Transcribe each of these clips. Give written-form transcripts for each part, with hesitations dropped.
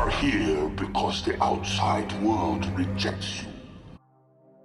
are here because the outside world rejects you.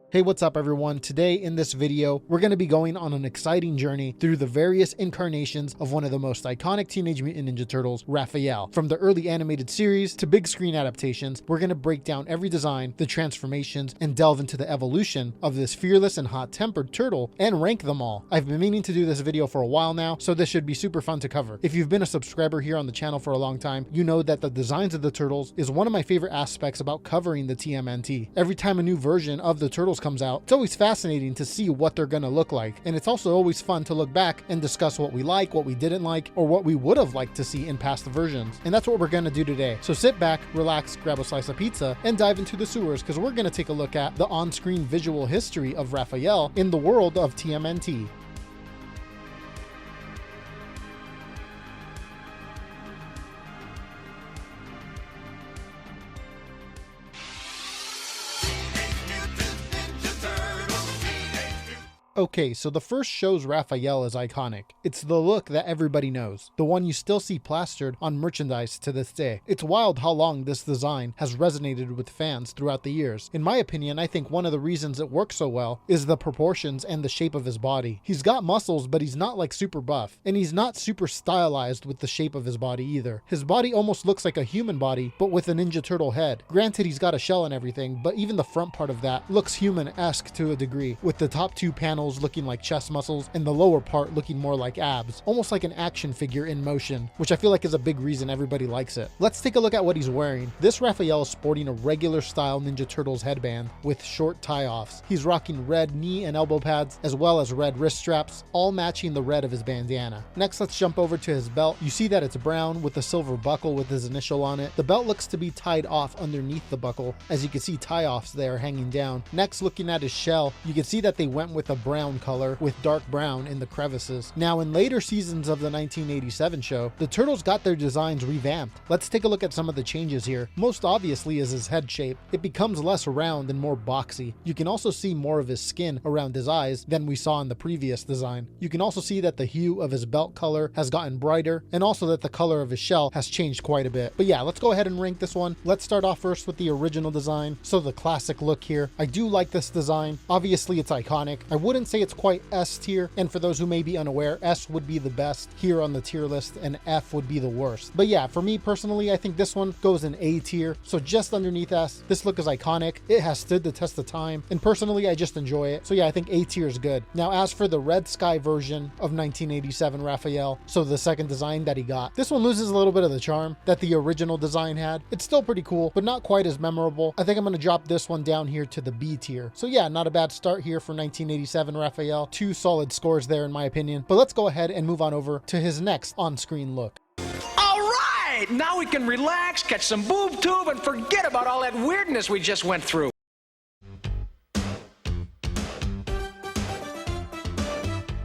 Hey, what's up everyone? Today in this video, we're going to be going on an exciting journey through the various incarnations of one of the most iconic Teenage Mutant Ninja Turtles, Raphael. From the early animated series to big screen adaptations, we're going to break down every design, the transformations, and delve into the evolution of this fearless and hot-tempered turtle and rank them all. I've been meaning to do this video for a while now, so this should be super fun to cover. If you've been a subscriber here on the channel for a long time, you know that the designs of the turtles is one of my favorite aspects about covering the TMNT. Every time a new version of the turtles comes out, it's always fascinating to see what they're gonna look like, and it's also always fun to look back and discuss what we like, what we didn't like, or what we would have liked to see in past versions. And that's what we're gonna do today. So sit back, relax, grab a slice of pizza, and dive into the sewers, because we're gonna take a look at the on-screen visual history of Raphael in the world of TMNT. Okay, so the first shows Raphael as iconic. It's the look that everybody knows, the one you still see plastered on merchandise to this day. It's wild how long this design has resonated with fans throughout the years. In my opinion, I think one of the reasons it works so well is the proportions and the shape of his body. He's got muscles, but he's not like super buff, and he's not super stylized with the shape of his body either. His body almost looks like a human body, but with a Ninja Turtle head. Granted, he's got a shell and everything, but even the front part of that looks human-esque to a degree, with the top two panels looking like chest muscles and the lower part looking more like abs, almost like an action figure in motion, which I feel like is a big reason everybody likes it. Let's take a look at what he's wearing. This Raphael is sporting a regular style Ninja Turtles headband with short tie-offs. He's rocking red knee and elbow pads as well as red wrist straps, all matching the red of his bandana. Next, let's jump over to his belt. You see that it's brown with a silver buckle with his initial on it. The belt looks to be tied off underneath the buckle, as you can see tie-offs there hanging down. Next, looking at his shell, you can see that they went with a brown color with dark brown in the crevices. Now, in later seasons of the 1987 show, the Turtles got their designs revamped. Let's take a look at some of the changes here. Most obviously is his head shape. It becomes less round and more boxy. You can also see more of his skin around his eyes than we saw in the previous design. You can also see that the hue of his belt color has gotten brighter, and also that the color of his shell has changed quite a bit. But yeah, let's go ahead and rank this one. Let's start off first with the original design. So the classic look here. I do like this design. Obviously it's iconic. I wouldn't say it's quite S tier, and for those who may be unaware, S would be the best here on the tier list and F would be the worst. But yeah, for me personally, I think this one goes in A tier, so just underneath S. This look is iconic, it has stood the test of time, and personally I just enjoy it. So yeah, I think A tier is good. Now, as for the Red Sky version of 1987 Raphael, so the second design that he got, this one loses a little bit of the charm that the original design had. It's still pretty cool, but not quite as memorable. I think I'm going to drop this one down here to the B tier. So yeah, not a bad start here for 1987 Raphael. Two solid scores there in my opinion, but let's go ahead and move on over to his next on-screen look. All right, now we can relax, catch some boob tube, and forget about all that weirdness we just went through.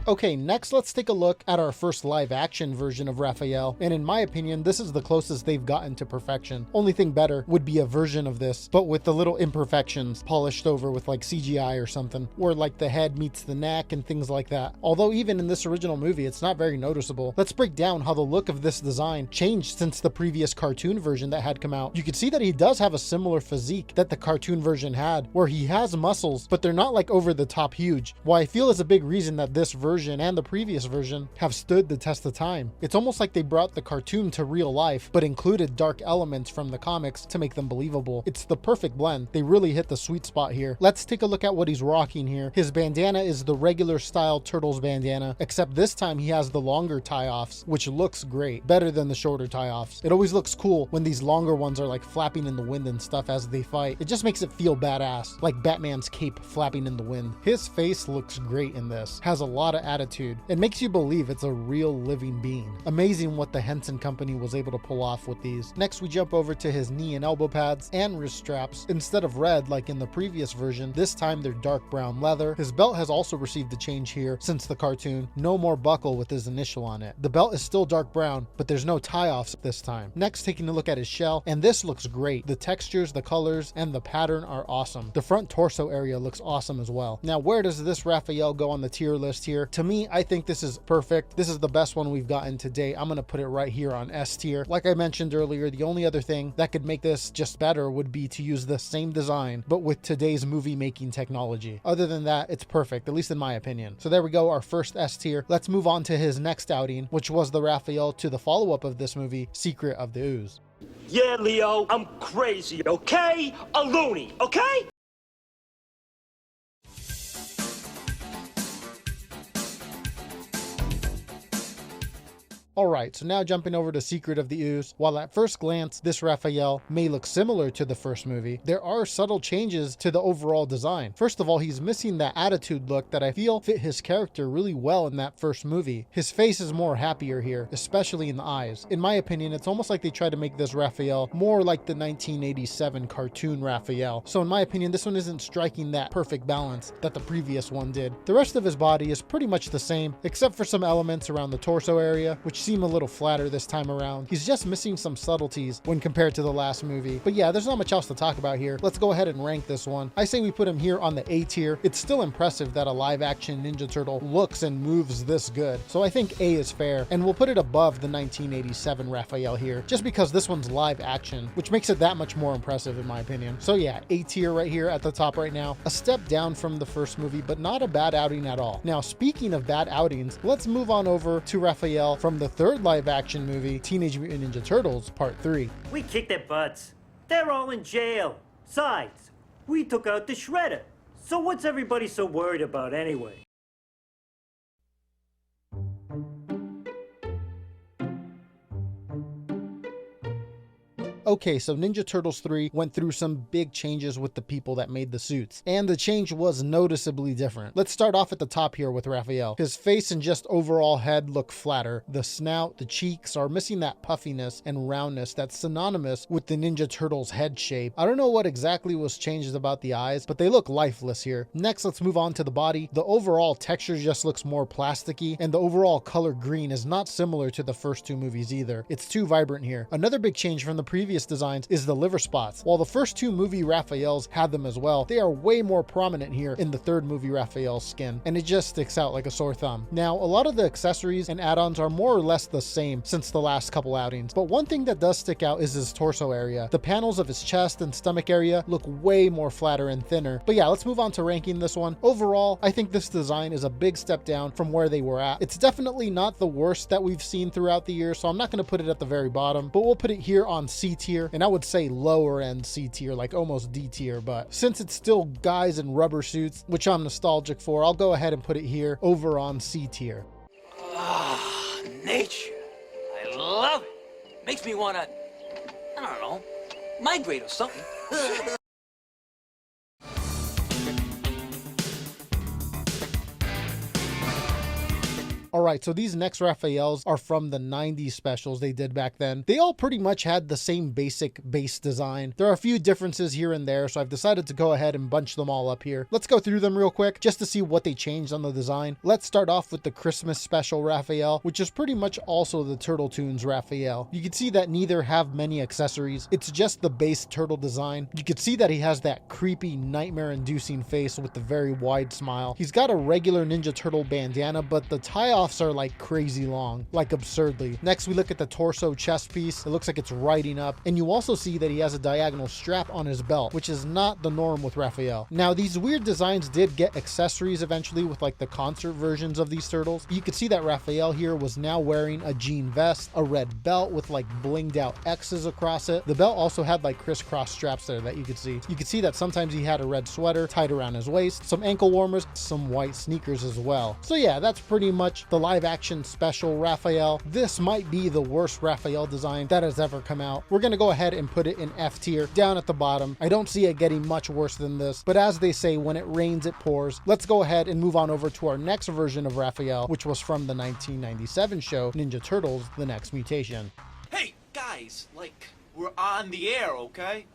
Okay, next let's take a look at our first live action version of Raphael, and in my opinion, this is the closest they've gotten to perfection. Only thing better would be a version of this, but with the little imperfections polished over with like CGI or something, or like the head meets the neck and things like that. Although even in this original movie, it's not very noticeable. Let's break down how the look of this design changed since the previous cartoon version that had come out. You can see that he does have a similar physique that the cartoon version had, where he has muscles, but they're not like over the top huge. What I feel is a big reason that this version and the previous version have stood the test of time. It's almost like they brought the cartoon to real life, but included dark elements from the comics to make them believable. It's the perfect blend. They really hit the sweet spot here. Let's take a look at what he's rocking here. His bandana is the regular style Turtles bandana, except this time he has the longer tie-offs, which looks great, better than the shorter tie-offs. It always looks cool when these longer ones are like flapping in the wind and stuff as they fight. It just makes it feel badass, like Batman's cape flapping in the wind. His face looks great in this, has a lot of attitude. It makes you believe it's a real living being. Amazing what the Henson Company was able to pull off with these. Next, we jump over to his knee and elbow pads and wrist straps. Instead of red like in the previous version, this time they're dark brown leather. His belt has also received a change here since the cartoon. No more buckle with his initial on it. The belt is still dark brown, but there's no tie-offs this time. Next, taking a look at his shell, and this looks great. The textures, the colors, and the pattern are awesome. The front torso area looks awesome as well. Now, where does this Raphael go on the tier list here? To me, I think this is perfect. This is the best one we've gotten to date. I'm gonna put it right here on S tier. Like I mentioned earlier, the only other thing that could make this just better would be to use the same design, but with today's movie making technology. Other than that, it's perfect, at least in my opinion. So there we go, our first S tier. Let's move on to his next outing, which was the Raphael to the follow-up of this movie, Secret of the Ooze. Yeah, Leo, I'm crazy, okay? A loony, okay? Alright, so now jumping over to Secret of the Ooze. While at first glance, this Raphael may look similar to the first movie, there are subtle changes to the overall design. First of all, he's missing that attitude look that I feel fit his character really well in that first movie. His face is more happier here, especially in the eyes. In my opinion, it's almost like they tried to make this Raphael more like the 1987 cartoon Raphael. So in my opinion, this one isn't striking that perfect balance that the previous one did. The rest of his body is pretty much the same, except for some elements around the torso area, which seem a little flatter this time around. He's just missing some subtleties when compared to the last movie. But yeah, there's not much else to talk about here. Let's go ahead and rank this one. I say we put him here on the A tier. It's still impressive that a live action Ninja Turtle looks and moves this good. So I think A is fair, and we'll put it above the 1987 Raphael here, just because this one's live action, which makes it that much more impressive in my opinion. So yeah, A tier right here at the top right now. A step down from the first movie, but not a bad outing at all. Now, speaking of bad outings, let's move on over to Raphael from the third live action movie, Teenage Mutant Ninja Turtles Part 3. We kicked their butts. They're all in jail. Besides, we took out the shredder. So what's everybody so worried about anyway? Okay, so Ninja Turtles 3 went through some big changes with the people that made the suits, and the change was noticeably different. Let's start off at the top here with Raphael. His face and just overall head look flatter. The snout, the cheeks are missing that puffiness and roundness that's synonymous with the Ninja Turtles head shape. I don't know what exactly was changed about the eyes, but they look lifeless here. Next, let's move on to the body. The overall texture just looks more plasticky, and the overall color green is not similar to the first two movies either. It's too vibrant here. Another big change from the previous designs is the liver spots. While the first two movie Raphaels had them as well, they are way more prominent here in the third movie Raphael's skin, and it just sticks out like a sore thumb. Now, a lot of the accessories and add-ons are more or less the same since the last couple outings, but one thing that does stick out is his torso area. The panels of his chest and stomach area look way more flatter and thinner. But yeah, let's move on to ranking this one. Overall, I think this design is a big step down from where they were at. It's definitely not the worst that we've seen throughout the year, so I'm not going to put it at the very bottom, but we'll put it here on C tier, and I would say lower end C tier, like almost D tier, but since it's still guys in rubber suits, which I'm nostalgic for, I'll go ahead and put it here over on C tier. Ah, nature. I love it. Makes me wanna, I don't know, migrate or something. Alright, so these next Raphaels are from the 90s specials they did back then. They all pretty much had the same basic base design. There are a few differences here and there, so I've decided to go ahead and bunch them all up here. Let's go through them real quick, just to see what they changed on the design. Let's start off with the Christmas special Raphael, which is pretty much also the Turtle Toons Raphael. You can see that neither have many accessories. It's just the base turtle design. You can see that he has that creepy, nightmare-inducing face with the very wide smile. He's got a regular Ninja Turtle bandana, but the tie-offs are like crazy long, like absurdly. Next, we look at the torso chest piece. It looks like it's riding up, and you also see that he has a diagonal strap on his belt, which is not the norm with Raphael. Now, these weird designs did get accessories eventually with like the concert versions of these turtles. You could see that Raphael here was now wearing a jean vest, a red belt with like blinged out X's across it. The belt also had like crisscross straps there that you could see. You could see that sometimes he had a red sweater tied around his waist, some ankle warmers, some white sneakers as well. So yeah, that's pretty much the live action special Raphael. This might be the worst Raphael design that has ever come out. We're gonna go ahead and put it in F tier, down at the bottom. I don't see it getting much worse than this, but as they say, when it rains, it pours. Let's go ahead and move on over to our next version of Raphael, which was from the 1997 show, Ninja Turtles, The Next Mutation. Hey, guys, like, we're on the air, okay?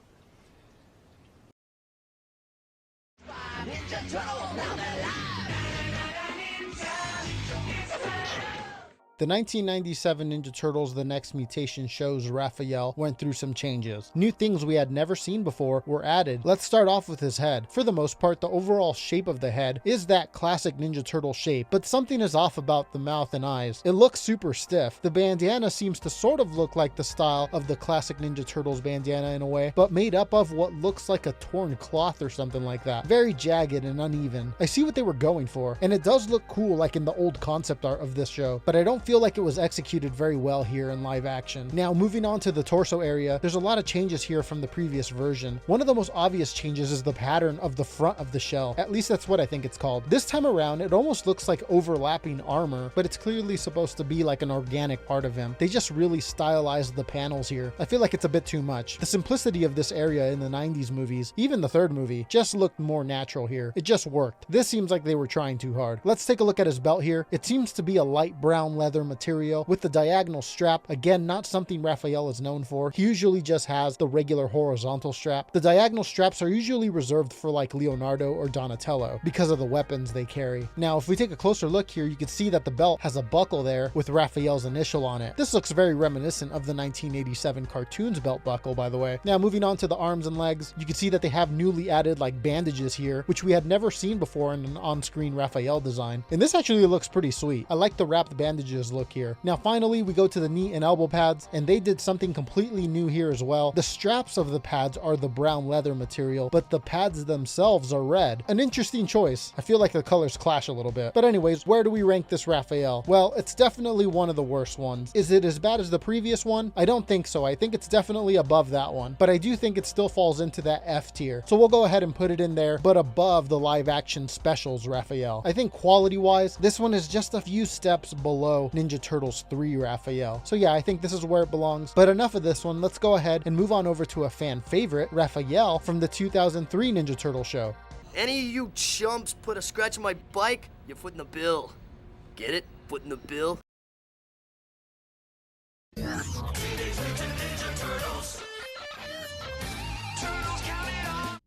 The The 1997 Ninja Turtles The Next Mutation shows Raphael went through some changes. New things we had never seen before were added. Let's start off with his head. For the most part, the overall shape of the head is that classic Ninja Turtle shape, but something is off about the mouth and eyes. It looks super stiff. The bandana seems to sort of look like the style of the classic Ninja Turtles bandana in a way, but made up of what looks like a torn cloth or something like that. Very jagged and uneven. I see what they were going for, and it does look cool like in the old concept art of this show, but I don't feel like it was executed very well here in live action. Now, moving on to the torso area, there's a lot of changes here from the previous version. One of the most obvious changes is the pattern of the front of the shell. At least that's what I think it's called. This time around, it almost looks like overlapping armor, but it's clearly supposed to be like an organic part of him. They just really stylized the panels here. I feel like it's a bit too much. The simplicity of this area in the 90s movies, even the third movie, just looked more natural here. It just worked. This seems like they were trying too hard. Let's take a look at his belt here. It seems to be a light brown leather material with the diagonal strap. Again, not something Raphael is known for. He usually just has the regular horizontal strap. The diagonal straps are usually reserved for like Leonardo or Donatello because of the weapons they carry. Now, if we take a closer look here, you can see that the belt has a buckle there with Raphael's initial on it. This looks very reminiscent of the 1987 cartoons belt buckle, by the way. Now, moving on to the arms and legs, you can see that they have newly added like bandages here, which we had never seen before in an on-screen Raphael design. And this actually looks pretty sweet. I like the wrapped bandages look here. Now, finally, we go to the knee and elbow pads, and they did something completely new here as well. The straps of the pads are the brown leather material, but the pads themselves are red. An interesting choice. I feel like the colors clash a little bit. But anyways, where do we rank this Raphael? Well, it's definitely one of the worst ones. Is it as bad as the previous one? I don't think so. I think it's definitely above that one, but I do think it still falls into that F tier. So we'll go ahead and put it in there, but above the live action specials Raphael. I think quality wise, this one is just a few steps below Ninja Turtles 3 Raphael. So yeah, I think this is where it belongs. But enough of this one. Let's go ahead and move on over to a fan favorite, Raphael from the 2003 Ninja Turtle show. Any of you chumps put a scratch on my bike, you're footing the bill. Get it? Footing the bill?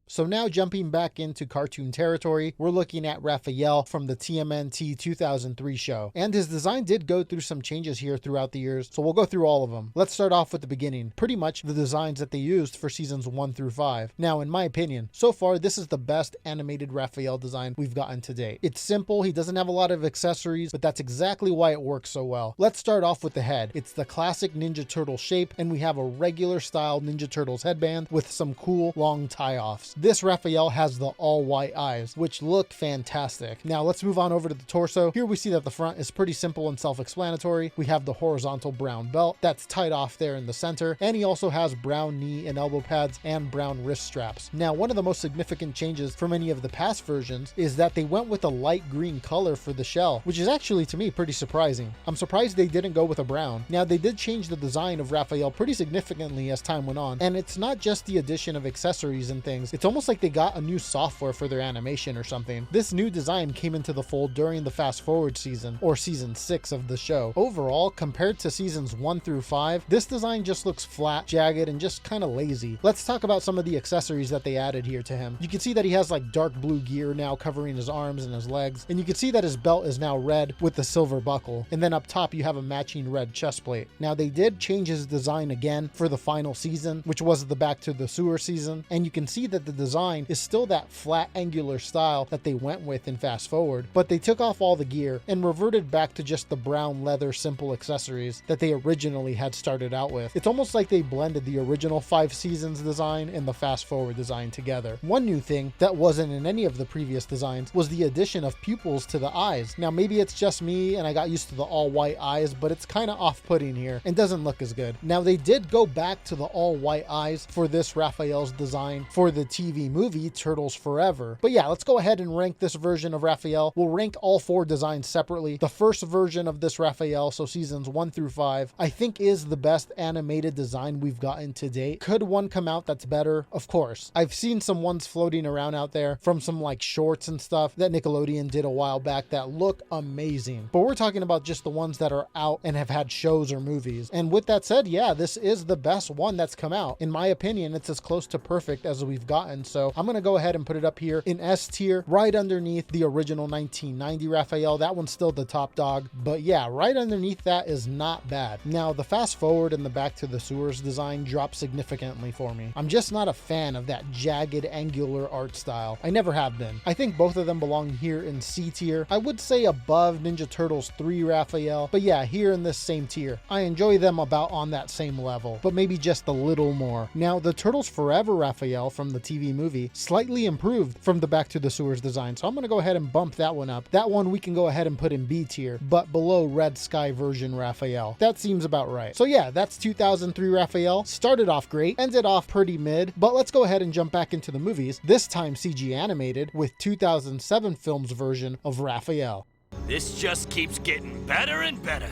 So now jumping back into cartoon territory, we're looking at Raphael from the TMNT 2003 show. And his design did go through some changes here throughout the years, so we'll go through all of them. Let's start off with the beginning. Pretty much the designs that they used for seasons 1 through 5. Now, in my opinion, so far this is the best animated Raphael design we've gotten to date. It's simple, he doesn't have a lot of accessories, but that's exactly why it works so well. Let's start off with the head. It's the classic Ninja Turtle shape, and we have a regular style Ninja Turtles headband with some cool long tie-offs. This Raphael has the all white eyes, which look fantastic. Now let's move on over to the torso. Here we see that the front is pretty simple and self-explanatory. We have the horizontal brown belt that's tied off there in the center, and he also has brown knee and elbow pads and brown wrist straps. Now, one of the most significant changes from any of the past versions is that they went with a light green color for the shell, which is actually to me pretty surprising. I'm surprised they didn't go with a brown. Now, they did change the design of Raphael pretty significantly as time went on, and it's not just the addition of accessories and things. It's almost like they got a new software for their animation or something. This new design came into the fold during the fast forward season, or season 6 of the show. Overall, compared to seasons 1 through 5, this design just looks flat, jagged, and just kind of lazy. Let's talk about some of the accessories that they added here to him. You can see that he has like dark blue gear now covering his arms and his legs, and you can see that his belt is now red with the silver buckle, and then up top you have a matching red chest plate. Now, they did change his design again for the final season, which was the Back to the Sewer season, and you can see that the design is still that flat angular style that they went with in Fast Forward, but they took off all the gear and reverted back to just the brown leather simple accessories that they originally had started out with. It's almost like they blended the original 5 seasons design and the Fast Forward design together. One new thing that wasn't in any of the previous designs was the addition of pupils to the eyes. Now, maybe it's just me and I got used to the all white eyes, but it's kind of off-putting here and doesn't look as good. Now, they did go back to the all white eyes for this Raphael's design for the TV movie Turtles Forever. But yeah, let's go ahead and rank this version of Raphael. We'll rank all 4 designs separately. The first version of this Raphael, so seasons 1 through 5, I think is the best animated design we've gotten to date. Could one come out that's better? Of course. I've seen some ones floating around out there from some like shorts and stuff that Nickelodeon did a while back that look amazing. But we're talking about just the ones that are out and have had shows or movies. And with that said, yeah, this is the best one that's come out. In my opinion, it's as close to perfect as we've gotten and so I'm gonna go ahead and put it up here in S tier, right underneath the original 1990 Raphael. That one's still the top dog, but yeah, right underneath that is not bad. Now, the fast forward and the Back to the Sewers design dropped significantly for me. I'm just not a fan of that jagged, angular art style. I never have been. I think both of them belong here in C tier. I would say above Ninja Turtles 3 Raphael, but yeah, here in this same tier. I enjoy them about on that same level, but maybe just a little more. Now, the Turtles Forever Raphael from the TV movie slightly improved from the Back to the Sewers design, so I'm gonna go ahead and bump that one up. That one we can go ahead and put in B tier, but below Red Sky version Raphael. That seems about right. So yeah, that's 2003 Raphael. Started off great, ended off pretty mid, but let's go ahead and jump back into the movies, this time CG animated with 2007 film's version of Raphael. This just keeps getting better and better.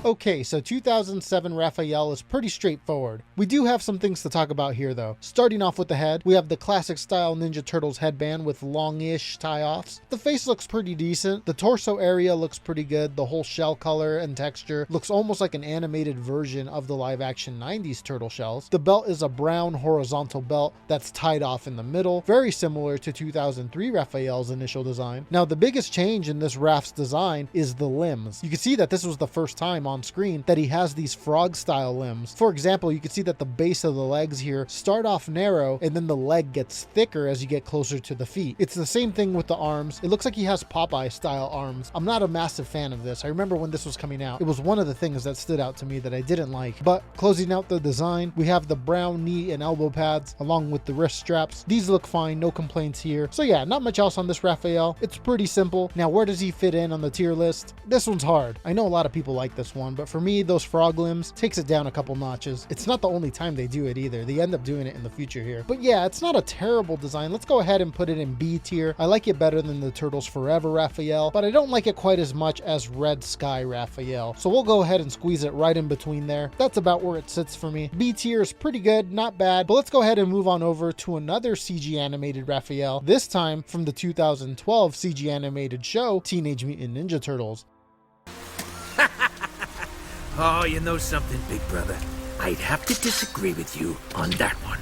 Okay, so 2007 Raphael is pretty straightforward. We do have some things to talk about here though. Starting off with the head, we have the classic style Ninja Turtles headband with longish tie-offs. The face looks pretty decent. The torso area looks pretty good. The whole shell color and texture looks almost like an animated version of the live action 90s turtle shells. The belt is a brown horizontal belt that's tied off in the middle, very similar to 2003 Raphael's initial design. Now, the biggest change in this Raph's design is the limbs. You can see that this was the first time on screen that he has these frog style limbs. For example, you can see that the base of the legs here start off narrow and then the leg gets thicker as you get closer to the feet. It's the same thing with the arms. It looks like he has Popeye style arms. I'm not a massive fan of this. I remember when this was coming out, it was one of the things that stood out to me that I didn't like. But closing out the design, we have the brown knee and elbow pads along with the wrist straps. These look fine, no complaints here. So yeah, not much else on this Raphael. It's pretty simple. Now, where does he fit in on the tier list? This one's hard. I know a lot of people like this one, but for me, those frog limbs takes it down a couple notches. It's not the only time they do it either. They end up doing it in the future here. But yeah, it's not a terrible design. Let's go ahead and put it in B tier. I like it better than the Turtles Forever Raphael, but I don't like it quite as much as Red Sky Raphael. So we'll go ahead and squeeze it right in between there. That's about where it sits for me. B tier is pretty good, not bad, but let's go ahead and move on over to another CG animated Raphael, this time from the 2012 CG animated show, Teenage Mutant Ninja Turtles. Oh, you know something, big brother? I'd have to disagree with you on that one.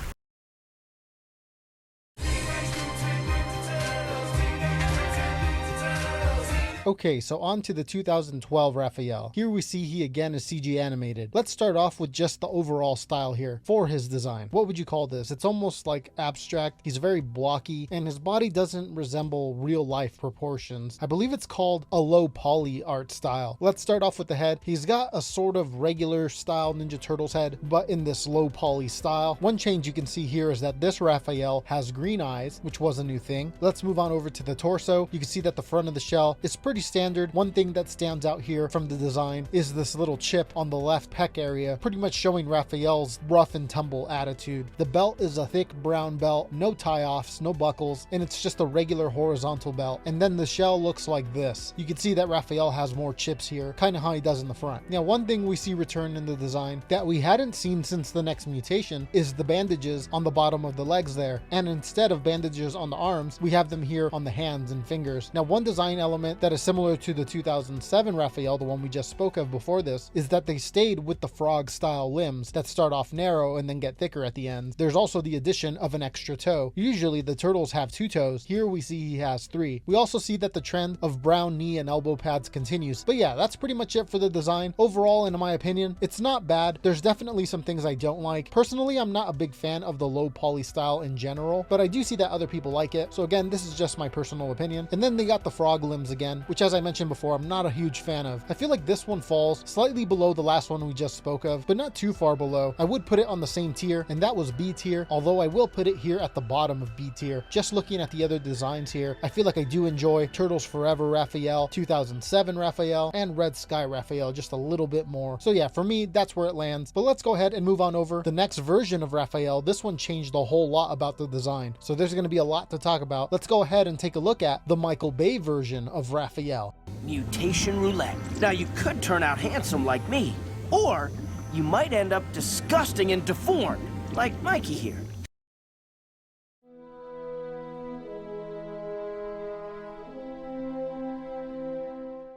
Okay, so on to the 2012 Raphael. Here we see he again is CG animated. Let's start off with just the overall style here for his design. What would you call this? It's almost like abstract. He's very blocky and his body doesn't resemble real life proportions. I believe it's called a low poly art style. Let's start off with the head. He's got a sort of regular style Ninja Turtles head, but in this low poly style. One change you can see here is that this Raphael has green eyes, which was a new thing. Let's move on over to the torso. You can see that the front of the shell is pretty standard. One thing that stands out here from the design is this little chip on the left pec area, pretty much showing Raphael's rough and tumble attitude. The belt is a thick brown belt, no tie-offs, no buckles, and it's just a regular horizontal belt. And then the shell looks like this. You can see that Raphael has more chips here, kind of how he does in the front. Now, one thing we see return in the design that we hadn't seen since the next mutation is the bandages on the bottom of the legs there. And instead of bandages on the arms, we have them here on the hands and fingers. Now, one design element that is similar to the 2007 Raphael, the one we just spoke of before this, is that they stayed with the frog style limbs that start off narrow and then get thicker at the end. There's also the addition of an extra toe. Usually the turtles have 2 toes. Here we see he has 3. We also see that the trend of brown knee and elbow pads continues. But yeah, that's pretty much it for the design. Overall, in my opinion, it's not bad. There's definitely some things I don't like. Personally, I'm not a big fan of the low poly style in general, but I do see that other people like it. So again, this is just my personal opinion. And then they got the frog limbs again, which, as I mentioned before, I'm not a huge fan of. I feel like this one falls slightly below the last one we just spoke of, but not too far below. I would put it on the same tier, and that was B tier, although I will put it here at the bottom of B tier. Just looking at the other designs here, I feel like I do enjoy Turtles Forever Raphael, 2007 Raphael, and Red Sky Raphael just a little bit more. So yeah, for me, that's where it lands. But let's go ahead and move on over the next version of Raphael. This one changed a whole lot about the design, so there's going to be a lot to talk about. Let's go ahead and take a look at the Michael Bay version of Raphael. Mutation roulette. Now, you could turn out handsome like me, or you might end up disgusting and deformed, like Mikey here.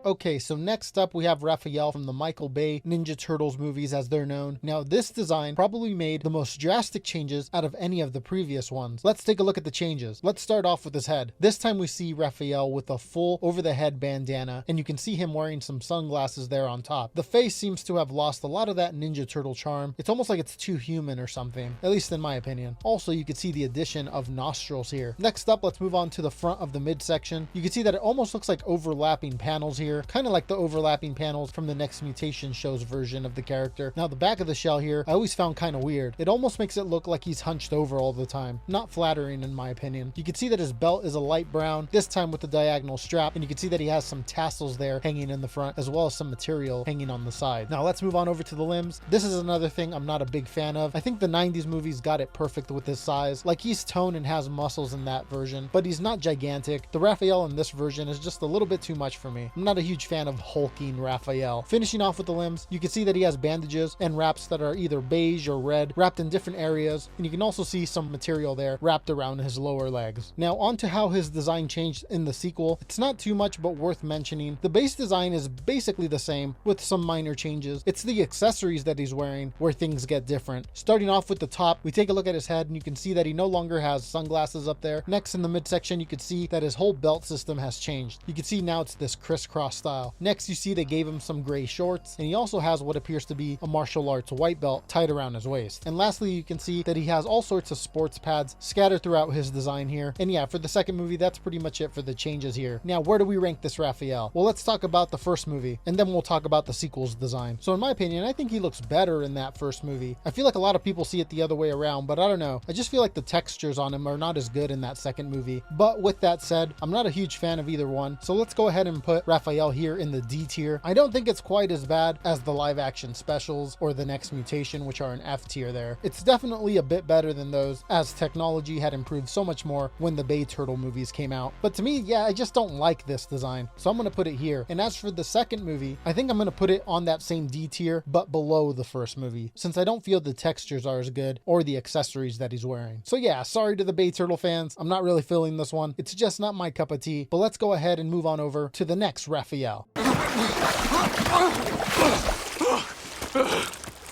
Okay, so next up we have Raphael from the Michael Bay Ninja Turtles movies as they're known. Now this design probably made the most drastic changes out of any of the previous ones. Let's take a look at the changes. Let's start off with his head. This time we see Raphael with a full over the head bandana, and you can see him wearing some sunglasses there on top. The face seems to have lost a lot of that Ninja Turtle charm. It's almost like it's too human or something, at least in my opinion. Also, you can see the addition of nostrils here. Next up, let's move on to the front of the midsection. You can see that it almost looks like overlapping panels here, kind of like the overlapping panels from the next Mutation show's version of the character. Now the back of the shell here, I always found kind of weird. It almost makes it look like he's hunched over all the time. Not flattering in my opinion. You can see that his belt is a light brown, this time with the diagonal strap, and you can see that he has some tassels there hanging in the front, as well as some material hanging on the side. Now let's move on over to the limbs. This is another thing I'm not a big fan of. I think the 90s movies got it perfect with his size. Like, he's toned and has muscles in that version, but he's not gigantic. The Raphael in this version is just a little bit too much for me. I'm not a huge fan of hulking Raphael. Finishing off with the limbs, you can see that he has bandages and wraps that are either beige or red, wrapped in different areas, and you can also see some material there wrapped around his lower legs. Now on to how his design changed in the sequel. It's not too much, but worth mentioning. The base design is basically the same with some minor changes. It's the accessories that he's wearing where things get different. Starting off with the top, we take a look at his head and you can see that he no longer has sunglasses up there. Next, in the midsection, you can see that his whole belt system has changed. You can see now it's this crisscross style. Next, you see they gave him some gray shorts, and he also has what appears to be a martial arts white belt tied around his waist. And lastly, you can see that he has all sorts of sports pads scattered throughout his design here. And yeah, for the second movie, that's pretty much it for the changes here. Now, where do we rank this Raphael? Well, let's talk about the first movie, and then we'll talk about the sequel's design. So in my opinion, I think he looks better in that first movie. I feel like a lot of people see it the other way around, but I don't know. I just feel like the textures on him are not as good in that second movie. But with that said, I'm not a huge fan of either one. So let's go ahead and put Raphael here in the D tier. I don't think it's quite as bad as the live action specials or the next Mutation, which are an F tier there. It's definitely a bit better than those, as technology had improved so much more when the Bay Turtle movies came out. But to me, yeah, I just don't like this design. So I'm going to put it here. And as for the second movie, I think I'm going to put it on that same D tier, but below the first movie, since I don't feel the textures are as good or the accessories that he's wearing. So yeah, sorry to the Bay Turtle fans. I'm not really feeling this one. It's just not my cup of tea. But let's go ahead and move on over to the next Raphael.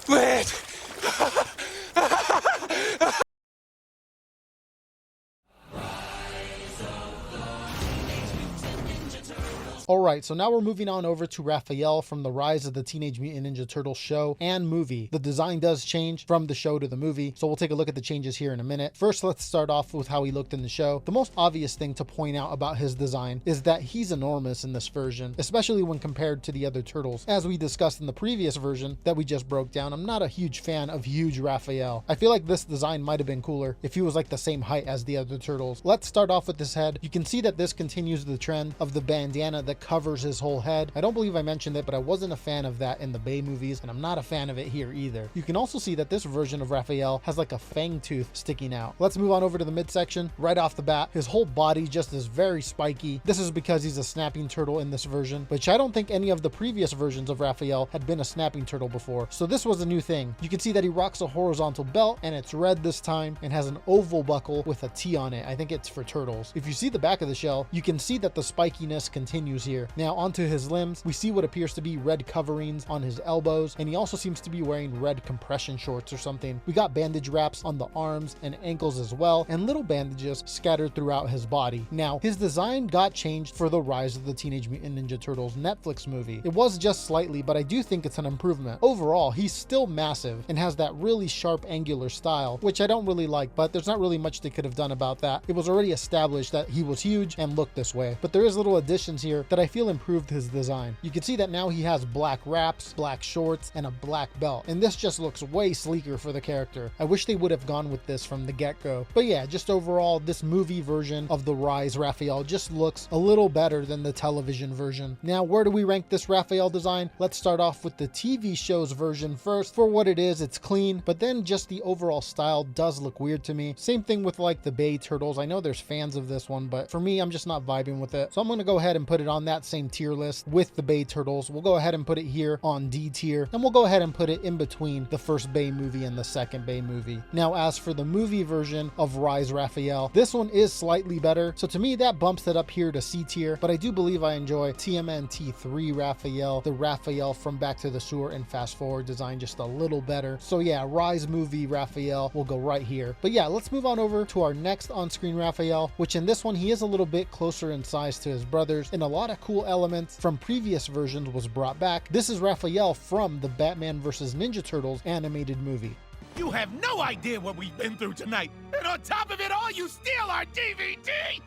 Wait! Alright, so now we're moving on over to Raphael from the Rise of the Teenage Mutant Ninja Turtles show and movie. The design does change from the show to the movie, so we'll take a look at the changes here in a minute. First, let's start off with how he looked in the show. The most obvious thing to point out about his design is that he's enormous in this version, especially when compared to the other turtles. As we discussed in the previous version that we just broke down, I'm not a huge fan of huge Raphael. I feel like this design might have been cooler if he was like the same height as the other turtles. Let's start off with his head. You can see that this continues the trend of the bandana that covers his whole head. I don't believe I mentioned it, but I wasn't a fan of that in the Bay movies, and I'm not a fan of it here either. You can also see that this version of Raphael has like a fang tooth sticking out. Let's move on over to the midsection. Right off the bat, his whole body just is very spiky. This is because he's a snapping turtle in this version, which I don't think any of the previous versions of Raphael had been a snapping turtle before. So this was a new thing. You can see that he rocks a horizontal belt, and it's red this time, and has an oval buckle with a T on it. I think it's for turtles. If you see the back of the shell, you can see that the spikiness continues here. Now onto his limbs, we see what appears to be red coverings on his elbows, and he also seems to be wearing red compression shorts or something. We got bandage wraps on the arms and ankles as well, and little bandages scattered throughout his body. Now, his design got changed for the Rise of the Teenage Mutant Ninja Turtles Netflix movie. It was just slightly, but I do think it's an improvement. Overall, he's still massive and has that really sharp angular style, which I don't really like, but there's not really much they could have done about that. It was already established that he was huge and looked this way, but there is little additions here that I feel improved his design. You can see that now he has black wraps, black shorts, and a black belt, and this just looks way sleeker for the character. I wish they would have gone with this from the get-go. But yeah, just overall, this movie version of the Rise Raphael just looks a little better than the television version. Now, where do we rank this Raphael design? Let's start off with the TV show's version first. For what it is, it's clean, but then just the overall style does look weird to me. Same thing with like the Bay Turtles. I know there's fans of this one, but for me, I'm just not vibing with it. So I'm going to go ahead and put it on that that same tier list with the Bay Turtles. We'll go ahead and put it here on D tier, and we'll go ahead and put it in between the first Bay movie and the second Bay movie. Now, as for the movie version of Rise Raphael, this one is slightly better, so to me that bumps it up here to C tier, but I do believe I enjoy TMNT Raphael, the Raphael from Back to the Sewer and Fast Forward design, just a little better. So yeah, Rise movie Raphael will go right here. But yeah, let's move on over to our next on-screen Raphael, which in this one he is a little bit closer in size to his brothers, and a lot of cool elements from previous versions was brought back. This is Raphael from the Batman vs. Ninja Turtles animated movie. You have no idea what we've been through tonight. And on top of it all, you steal our DVD!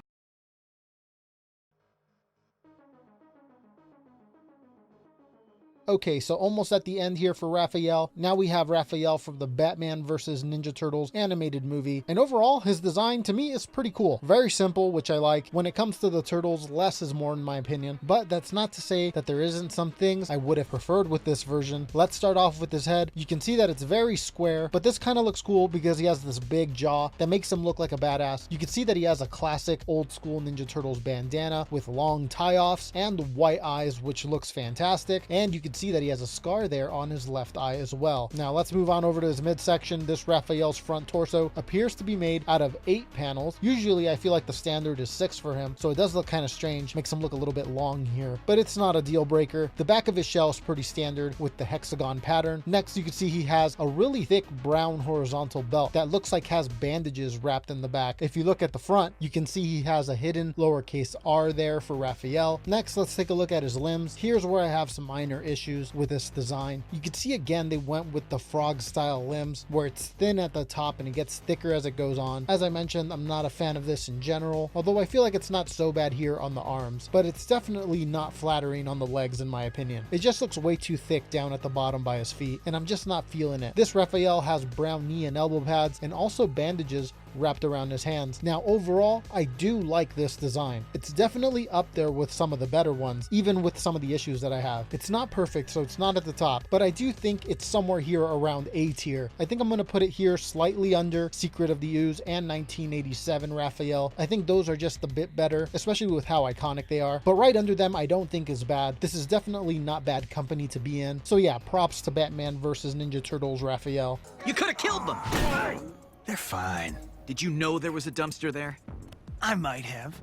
Okay, so almost at the end here for Raphael. Now we have Raphael from the Batman vs. Ninja Turtles animated movie. And overall, his design to me is pretty cool. Very simple, which I like. When it comes to the Turtles, less is more in my opinion. But that's not to say that there isn't some things I would have preferred with this version. Let's start off with his head. You can see that it's very square, but this kind of looks cool because he has this big jaw that makes him look like a badass. You can see that he has a classic old school Ninja Turtles bandana with long tie-offs and white eyes, which looks fantastic. And you can see that he has a scar there on his left eye as well. Now let's move on over to his midsection. This Raphael's front torso appears to be made out of 8 panels. Usually I feel like the standard is 6 for him, so it does look kind of strange, makes him look a little bit long here, but it's not a deal breaker. The back of his shell is pretty standard with the hexagon pattern. Next, you can see he has a really thick brown horizontal belt that looks like has bandages wrapped in the back. If you look at the front, you can see he has a hidden lowercase r there for Raphael. Next, let's take a look at his limbs. Here's where I have some minor issues with this design. You can see again they went with the frog style limbs where it's thin at the top and it gets thicker as it goes on. As I mentioned, I'm not a fan of this in general, although I feel like it's not so bad here on the arms, but it's definitely not flattering on the legs in my opinion. It just looks way too thick down at the bottom by his feet, and I'm just not feeling it. This Raphael has brown knee and elbow pads and also bandages wrapped around his hands. Now overall, I do like this design. It's definitely up there with some of the better ones, even with some of the issues that I have. It's not perfect, so it's not at the top, but I do think it's somewhere here around A tier. I think I'm going to put it here slightly under Secret of the Ooze and 1987 Raphael. I think those are just a bit better, especially with how iconic they are, but right under them I don't think is bad. This is definitely not bad company to be in. So yeah, props to Batman vs. Ninja Turtles Raphael. You could have killed them! They're fine. Did you know there was a dumpster there? I might have.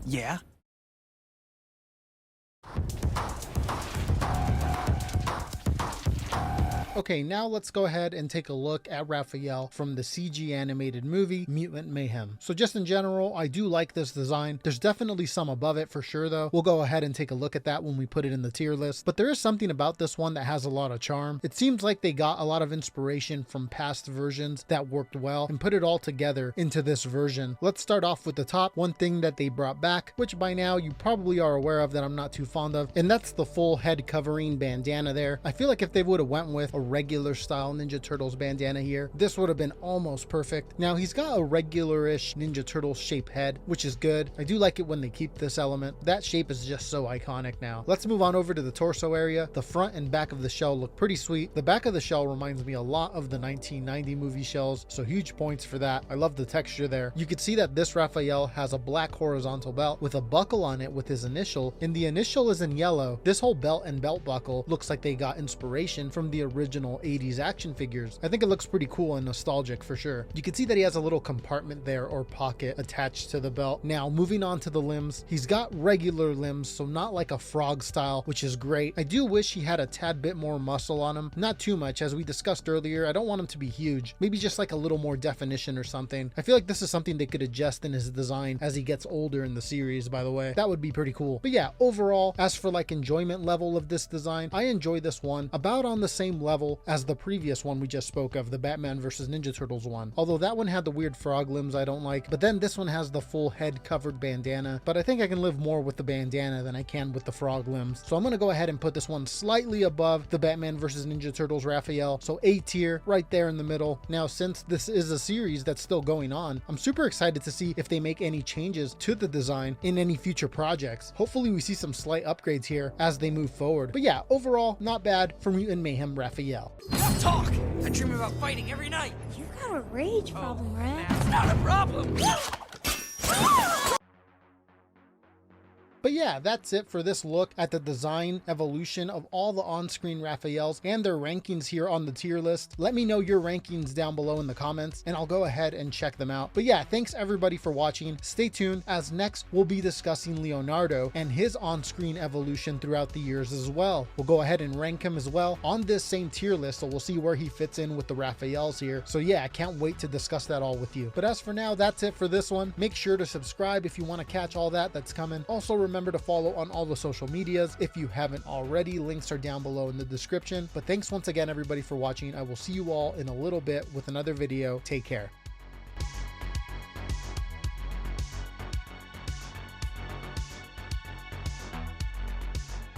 Yeah? Okay, now let's go ahead and take a look at Raphael from the CG animated movie Mutant Mayhem. So just in general, I do like this design. There's definitely some above it for sure though. We'll go ahead and take a look at that when we put it in the tier list. But there is something about this one that has a lot of charm. It seems like they got a lot of inspiration from past versions that worked well and put it all together into this version. Let's start off with the top. One thing that they brought back, which by now you probably are aware of that I'm not too fond of, and that's the full head covering bandana there. I feel like if they would have went with a regular style Ninja Turtles bandana here, this would have been almost perfect. Now he's got a regular-ish Ninja Turtles shape head, which is good. I do like it when they keep this element. That shape is just so iconic now. Let's move on over to the torso area. The front and back of the shell look pretty sweet. The back of the shell reminds me a lot of the 1990 movie shells, so huge points for that. I love the texture there. You can see that this Raphael has a black horizontal belt with a buckle on it with his initial, and the initial is in yellow. This whole belt and belt buckle looks like they got inspiration from the original 80s action figures. I think it looks pretty cool and nostalgic for sure. You can see that he has a little compartment there or pocket attached to the belt. Now moving on to the limbs, he's got regular limbs, so not like a frog style, which is great. I do wish he had a tad bit more muscle on him, not too much. As we discussed earlier, I don't want him to be huge, maybe just like a little more definition or something. I feel like this is something they could adjust in his design as he gets older in the series, by the way. That would be pretty cool. But yeah, overall, as for like enjoyment level of this design, I enjoy this one about on the same level as the previous one we just spoke of, the Batman vs. Ninja Turtles one. Although that one had the weird frog limbs I don't like, but then this one has the full head covered bandana. But I think I can live more with the bandana than I can with the frog limbs. So I'm gonna go ahead and put this one slightly above the Batman vs. Ninja Turtles Raphael. So A tier, right there in the middle. Now, since this is a series that's still going on, I'm super excited to see if they make any changes to the design in any future projects. Hopefully we see some slight upgrades here as they move forward. But yeah, overall, not bad for Mutant Mayhem Raphael. Talk! I dream about fighting every night. You got a rage problem, right? That's not a problem. But yeah, that's it for this look at the design evolution of all the on-screen Raphaels and their rankings here on the tier list. Let me know your rankings down below in the comments and I'll go ahead and check them out. But yeah, thanks everybody for watching. Stay tuned, as next we'll be discussing Leonardo and his on-screen evolution throughout the years as well. We'll go ahead and rank him as well on this same tier list, so we'll see where he fits in with the Raphaels here. So yeah, I can't wait to discuss that all with you. But as for now, that's it for this one. Make sure to subscribe if you want to catch all that's coming. Also remember to follow on all the social medias if you haven't already. Links are down below in the description. But thanks once again everybody for watching. I will see you all in a little bit with another video. Take care.